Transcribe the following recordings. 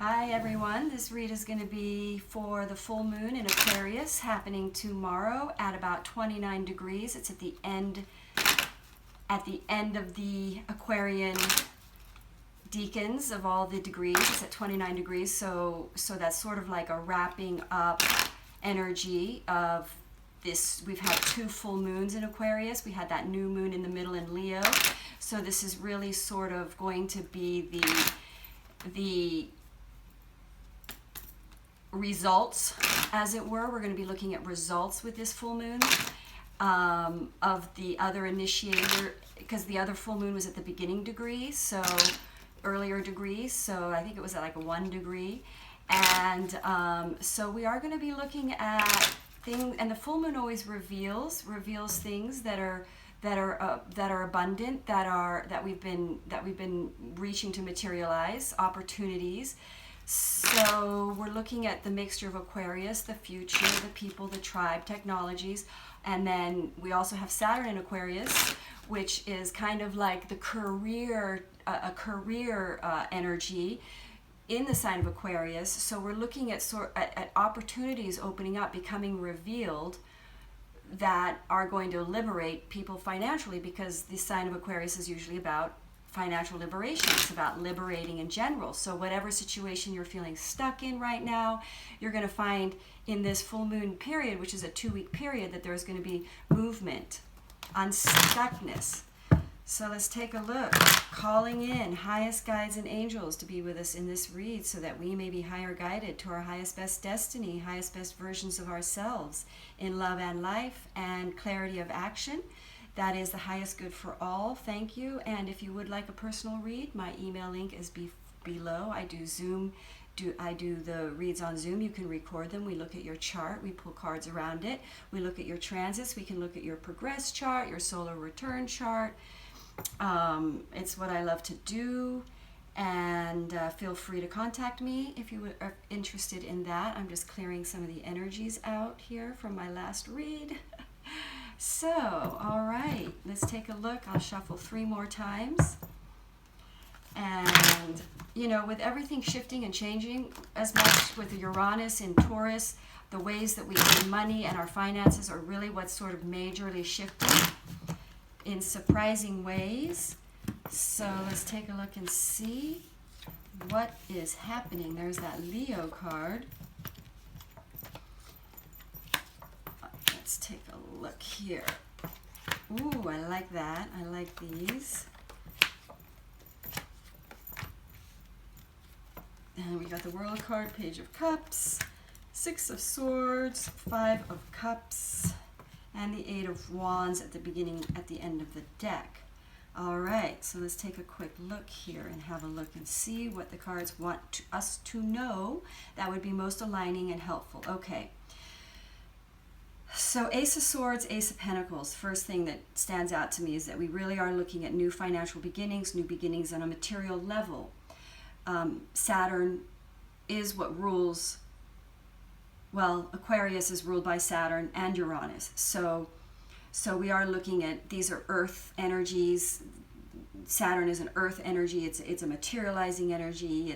Hi everyone, this read is going to be for the full moon in Aquarius happening tomorrow at about 29 degrees. It's at the end of the Aquarian decans of all the degrees. It's at 29 degrees, so that's sort of like a wrapping up energy of this. We've had two full moons in Aquarius. We had that new moon in the middle in Leo. So this is really sort of going to be the results, as it were. We're going to be looking at results with this full moon of the other initiator, because the other full moon was at the beginning degree, so earlier degree, so I think it was at like a 1 degree. And so we are going to be looking at things, and the full moon always reveals things that are abundant, that we've been reaching to materialize, opportunities. So we're looking at the mixture of Aquarius, the future, the people, the tribe, technologies, and then we also have Saturn in Aquarius, which is kind of like the career energy in the sign of Aquarius. So we're looking at opportunities opening up, becoming revealed, that are going to liberate people financially, because the sign of Aquarius is usually about financial liberation. It's about liberating in general. So whatever situation you're feeling stuck in right now, you're going to find in this full moon period, which is a 2-week period, that there's going to be movement, unstuckness. So let's take a look. Calling in highest guides and angels to be with us in this read, so that we may be higher guided to our highest best destiny, highest best versions of ourselves in love and life and clarity of action. That is the highest good for all. Thank you. And if you would like a personal read, my email link is below. I do the reads on Zoom. You can record them. We look at your chart. We pull cards around it. We look at your transits. We can look at your progress chart, your solar return chart. It's what I love to do. And feel free to contact me if you are interested in that. I'm just clearing some of the energies out here from my last read. So, all right, let's take a look. I'll shuffle 3 more times. And, with everything shifting and changing as much with Uranus in Taurus, the ways that we earn money and our finances are really what's sort of majorly shifting in surprising ways. So let's take a look and see what is happening. There's that Leo card. Let's take a look here. Ooh, I like that. I like these. And we got the World card, Page of Cups, 6 of Swords, 5 of Cups, and the 8 of Wands at the end of the deck. All right, so let's take a quick look here and have a look and see what the cards want us to know that would be most aligning and helpful. Okay. So Ace of Swords, Ace of Pentacles. First thing that stands out to me is that we really are looking at new financial beginnings, new beginnings on a material level. Saturn is what rules, Aquarius is ruled by Saturn and Uranus. So we are looking at, these are earth energies. Saturn is an earth energy. It's a materializing energy.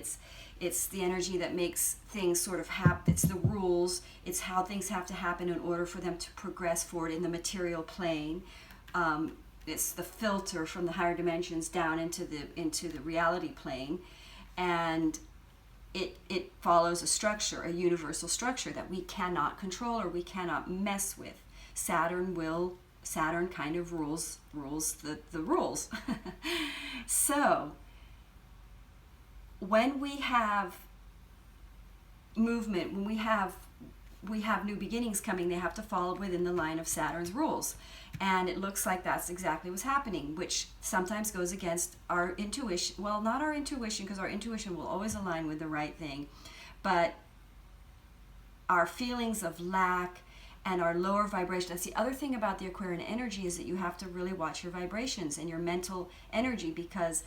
It's the energy that makes things sort of happen. It's the rules. It's how things have to happen in order for them to progress forward in the material plane. It's the filter from the higher dimensions down into the reality plane, and it follows a structure, a universal structure that we cannot control or we cannot mess with. Saturn kind of rules the rules. So when we have movement, when we have new beginnings coming, they have to fall within the line of Saturn's rules. And it looks like that's exactly what's happening, which sometimes goes against our intuition. Well, not our intuition, because our intuition will always align with the right thing, but our feelings of lack and our lower vibration. That's the other thing about the Aquarian energy, is that you have to really watch your vibrations and your mental energy, because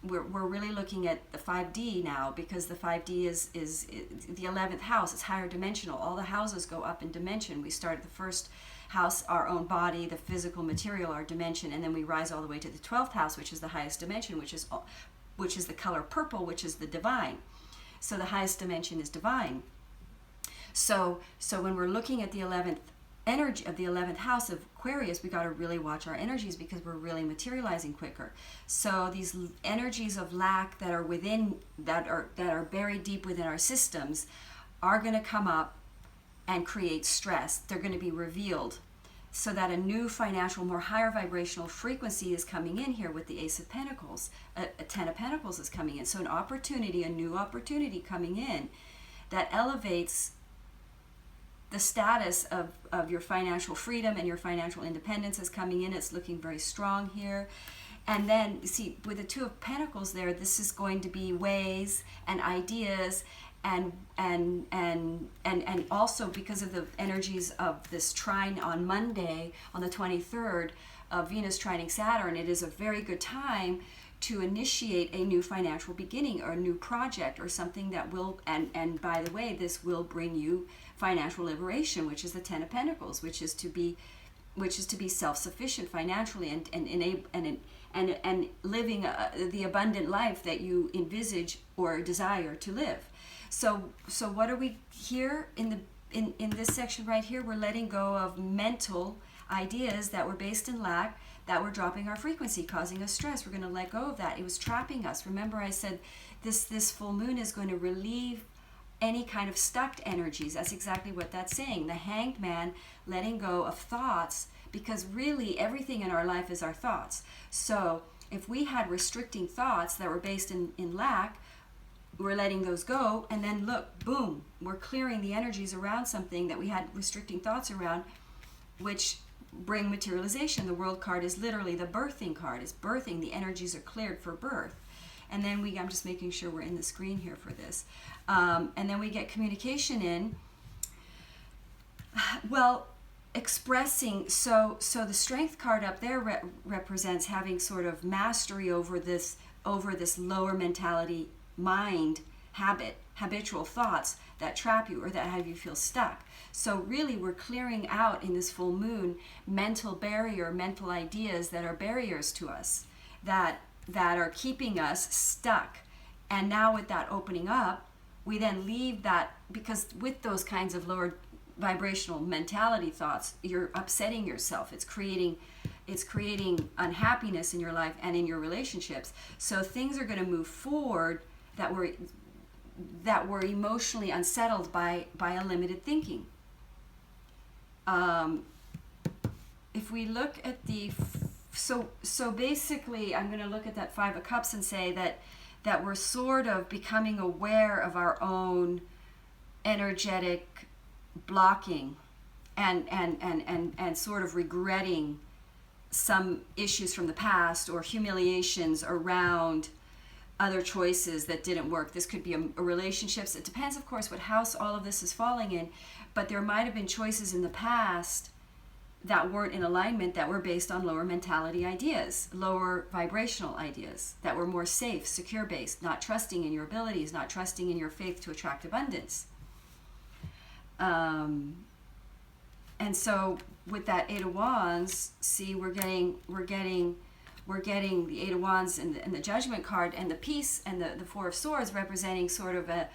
we're really looking at the 5D now, because the 5D is the 11th house. It's higher dimensional. All the houses go up in dimension. We start at the first house, our own body, the physical material, our dimension, and then we rise all the way to the 12th house, which is the highest dimension, which is the color purple, which is the divine. So the highest dimension is divine. So when we're looking at the 11th energy of the 11th house of Aquarius, we got to really watch our energies because we're really materializing quicker. So these energies of lack that are within, that are buried deep within our systems, are going to come up and create stress. They're going to be revealed, so that a new financial, more higher vibrational frequency is coming in here with the Ace of Pentacles. A Ten of Pentacles is coming in. So an opportunity, a new opportunity coming in that elevates the status of your financial freedom and your financial independence is coming in. It's looking very strong here. And then, see, with the Two of Pentacles there, this is going to be ways and ideas and also because of the energies of this trine on Monday, on the 23rd, of Venus trining Saturn, it is a very good time to initiate a new financial beginning or a new project or something that will, and by the way, this will bring you financial liberation, which is the Ten of Pentacles, which is to be self-sufficient financially and living the abundant life that you envisage or desire to live. So what are we here in this section right here? We're letting go of mental ideas that were based in lack, that were dropping our frequency, causing us stress. We're going to let go of that. It was trapping us. Remember, I said this full moon is going to relieve any kind of stuck energies. That's exactly what that's saying. The Hanged Man, letting go of thoughts, because really everything in our life is our thoughts. So if we had restricting thoughts that were based in lack, we're letting those go, and then look, boom, we're clearing the energies around something that we had restricting thoughts around, which bring materialization. The World card is literally the birthing card. It's birthing. The energies are cleared for birth. And then I'm just making sure we're in the screen here for this. And then we get communication in. Well, expressing, so the Strength card up there represents having sort of mastery over this lower mentality mind habitual thoughts that trap you or that have you feel stuck. So really we're clearing out in this full moon mental ideas that are barriers to us, that are keeping us stuck. And now with that opening up, we then leave that, because with those kinds of lower vibrational mentality thoughts, you're upsetting yourself. It's creating unhappiness in your life and in your relationships. So things are going to move forward that were emotionally unsettled by a limited thinking. If we look at so basically, I'm going to look at that Five of Cups and say that we're sort of becoming aware of our own energetic blocking and sort of regretting some issues from the past or humiliations around other choices that didn't work. This could be a relationships. It depends, of course, what house all of this is falling in, but there might have been choices in the past that weren't in alignment, that were based on lower mentality ideas, lower vibrational ideas, that were more safe, secure based, not trusting in your abilities, not trusting in your faith to attract abundance. And so with that Eight of Wands, see, we're getting the Eight of Wands and the Judgment card and the Peace and the Four of Swords, representing sort of a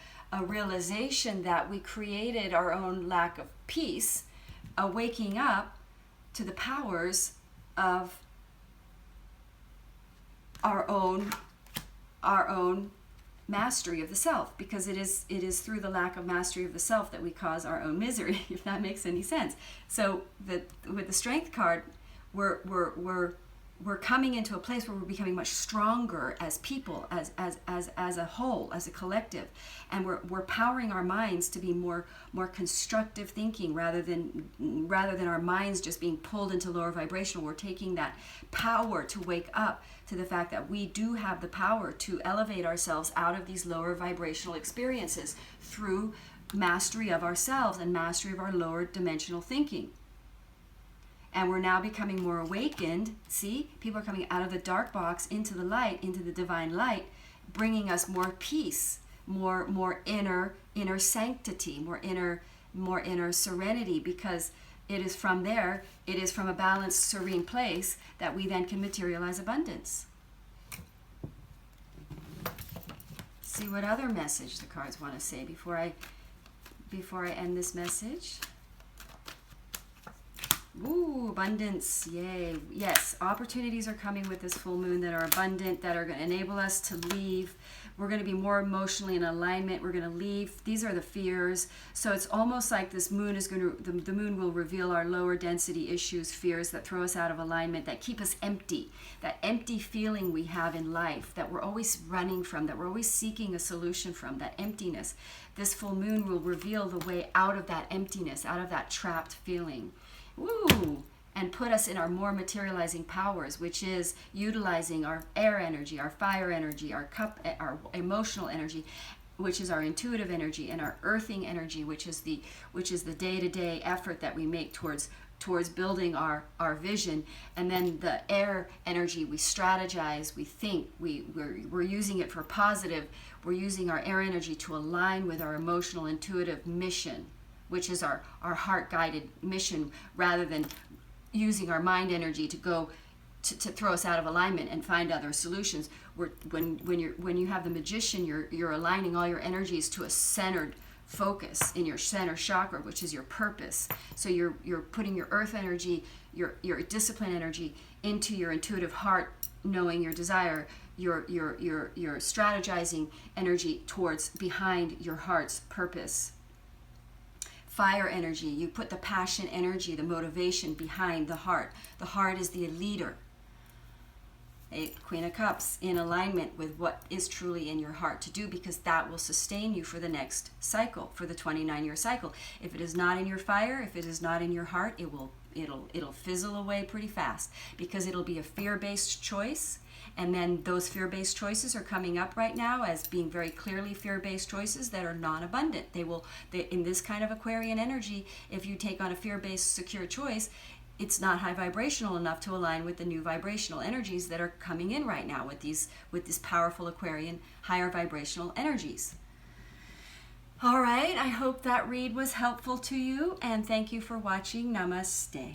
realization that we created our own lack of peace, a waking up to the powers of our own mastery of the self, because it is through the lack of mastery of the self that we cause our own misery, if that makes any sense. So with the Strength card, we're coming into a place where we're becoming much stronger as people, as a whole, as a collective, and we're powering our minds to be more constructive thinking rather than our minds just being pulled into lower vibrational. We're taking that power to wake up to the fact that we do have the power to elevate ourselves out of these lower vibrational experiences through mastery of ourselves and mastery of our lower dimensional thinking. And we're now becoming more awakened. See, people are coming out of the dark box into the light, into the divine light, bringing us more peace, more inner sanctity, more inner serenity, because it is from there, it is from a balanced, serene place that we then can materialize abundance. see what other message the cards want to say before I end this message. Ooh, abundance, yay. Yes, opportunities are coming with this full moon that are abundant, that are going to enable us to leave. We're going to be more emotionally in alignment. We're going to leave. These are the fears. So it's almost like this moon is going to, the moon will reveal our lower density issues, fears that throw us out of alignment, that keep us empty. That empty feeling we have in life that we're always running from, that we're always seeking a solution from, that emptiness. This full moon will reveal the way out of that emptiness, out of that trapped feeling. Woo! And put us in our more materializing powers, which is utilizing our air energy, our fire energy, our emotional energy, which is our intuitive energy, and our earthing energy, which is the day-to-day effort that we make towards building our vision. And then the air energy, we strategize, we think, we're using it for positive. We're using our air energy to align with our emotional intuitive mission, which is our heart-guided mission, rather than using our mind energy to go to throw us out of alignment and find other solutions. When you have the Magician, you're aligning all your energies to a centered focus in your center chakra, which is your purpose. So you're putting your earth energy, your discipline energy into your intuitive heart, knowing your desire. Your strategizing energy towards behind your heart's purpose. Fire energy, you put the passion energy, the motivation behind the heart. The heart is the leader. Queen of Cups, in alignment with what is truly in your heart to do, because that will sustain you for the next cycle, for the 29-year cycle. If it is not in your fire, if it is not in your heart, it'll fizzle away pretty fast, because it'll be a fear-based choice. And then those fear-based choices are coming up right now as being very clearly fear-based choices that are non-abundant. In this kind of Aquarian energy, if you take on a fear-based secure choice, it's not high vibrational enough to align with the new vibrational energies that are coming in right now with this powerful Aquarian higher vibrational energies. All right, I hope that read was helpful to you, and thank you for watching. Namaste.